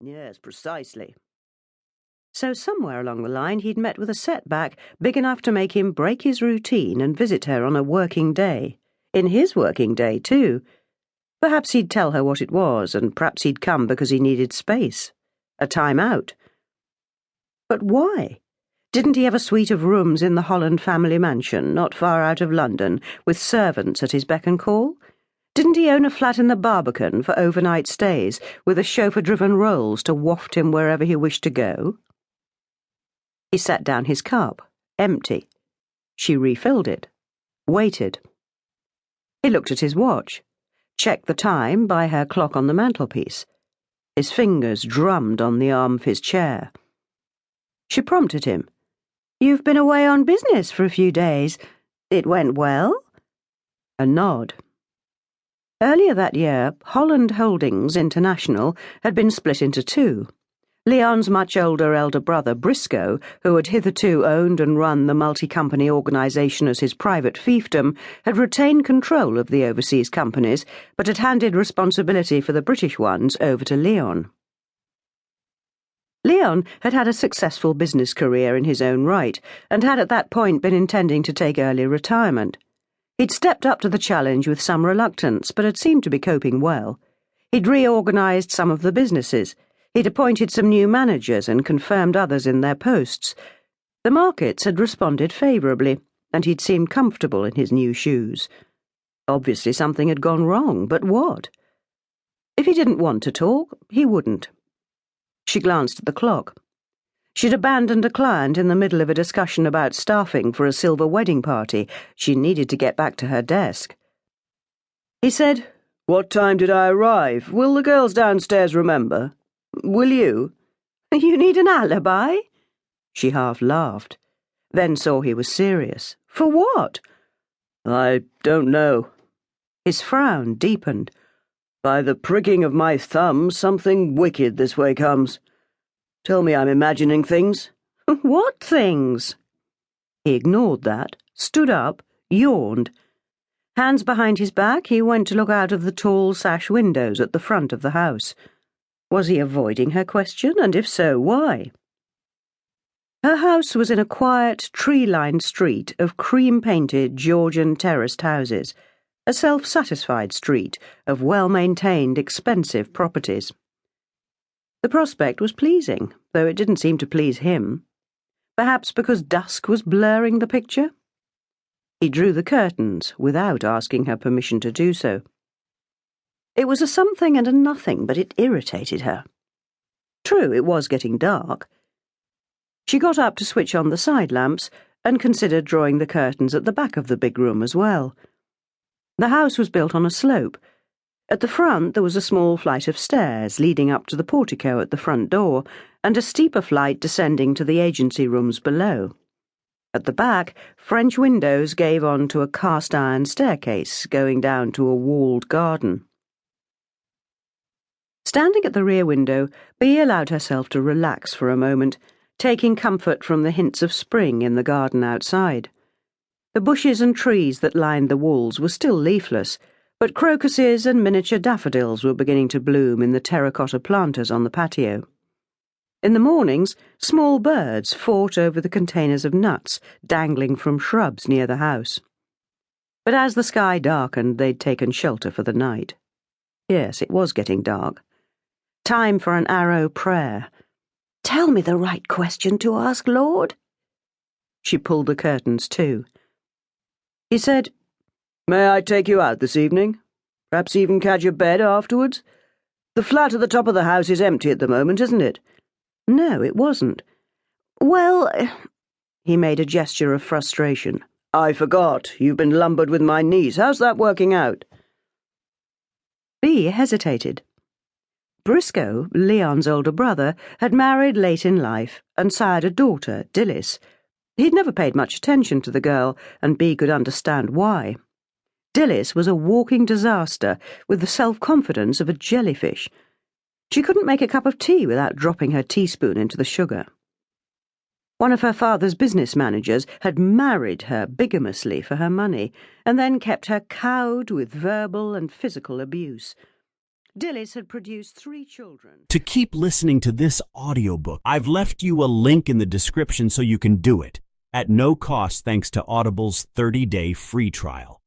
Yes, precisely. So somewhere along the line he'd met with a setback big enough to make him break his routine and visit her on a working day. In his working day, too. Perhaps he'd tell her what it was, and perhaps he'd come because he needed space. A time out. But why? Didn't he have a suite of rooms in the Holland family mansion, not far out of London, with servants at his beck and call? Didn't he own a flat in the Barbican for overnight stays, with a chauffeur-driven Rolls to waft him wherever he wished to go? He set down his cup, empty. She refilled it, waited. He looked at his watch, checked the time by her clock on the mantelpiece. His fingers drummed on the arm of his chair. She prompted him. "You've been away on business for a few days. It went well?" A nod. Earlier that year, Holland Holdings International had been split into two. Leon's much older elder brother, Briscoe, who had hitherto owned and run the multi-company organisation as his private fiefdom, had retained control of the overseas companies, but had handed responsibility for the British ones over to Leon. Leon had had a successful business career in his own right, and had at that point been intending to take early retirement. He'd stepped up to the challenge with some reluctance, but had seemed to be coping well. He'd reorganised some of the businesses. He'd appointed some new managers and confirmed others in their posts. The markets had responded favourably, and he'd seemed comfortable in his new shoes. Obviously something had gone wrong, but what? If he didn't want to talk, he wouldn't. She glanced at the clock. She'd abandoned a client in the middle of a discussion about staffing for a silver wedding party. She needed to get back to her desk. He said, "What time did I arrive? Will the girls downstairs remember? Will you?" "You need an alibi?" She half laughed, then saw he was serious. "For what?" "I don't know." His frown deepened. "By the pricking of my thumb, something wicked this way comes. Tell me I'm imagining things." "What things?" He ignored that, stood up, yawned. Hands behind his back, he went to look out of the tall sash windows at the front of the house. Was he avoiding her question, and if so, why? Her house was in a quiet, tree-lined street of cream-painted Georgian terraced houses, a self-satisfied street of well-maintained, expensive properties. The prospect was pleasing, though it didn't seem to please him. Perhaps because dusk was blurring the picture? He drew the curtains without asking her permission to do so. It was a something and a nothing, but it irritated her. True, it was getting dark. She got up to switch on the side lamps and considered drawing the curtains at the back of the big room as well. The house was built on a slope. At the front there was a small flight of stairs leading up to the portico at the front door, and a steeper flight descending to the agency rooms below. At the back, French windows gave on to a cast-iron staircase going down to a walled garden. Standing at the rear window, Bea allowed herself to relax for a moment, taking comfort from the hints of spring in the garden outside. The bushes and trees that lined the walls were still leafless, but crocuses and miniature daffodils were beginning to bloom in the terracotta planters on the patio. In the mornings, small birds fought over the containers of nuts dangling from shrubs near the house. But as the sky darkened, they'd taken shelter for the night. Yes, it was getting dark. Time for an arrow prayer. "Tell me the right question to ask, Lord." She pulled the curtains to. He said, "May I take you out this evening? Perhaps even catch a bed afterwards? The flat at the top of the house is empty at the moment, isn't it?" No, it wasn't. "Well—" He made a gesture of frustration. "I forgot. You've been lumbered with my niece. How's that working out?" Bea hesitated. Briscoe, Leon's older brother, had married late in life and sired a daughter, Dilys. He'd never paid much attention to the girl, and Bea could understand why. Dilys was a walking disaster, with the self-confidence of a jellyfish. She couldn't make a cup of tea without dropping her teaspoon into the sugar. One of her father's business managers had married her bigamously for her money, and then kept her cowed with verbal and physical abuse. Dilys had produced 3 children. To keep listening to this audiobook, I've left you a link in the description so you can do it, at no cost thanks to Audible's 30-day free trial.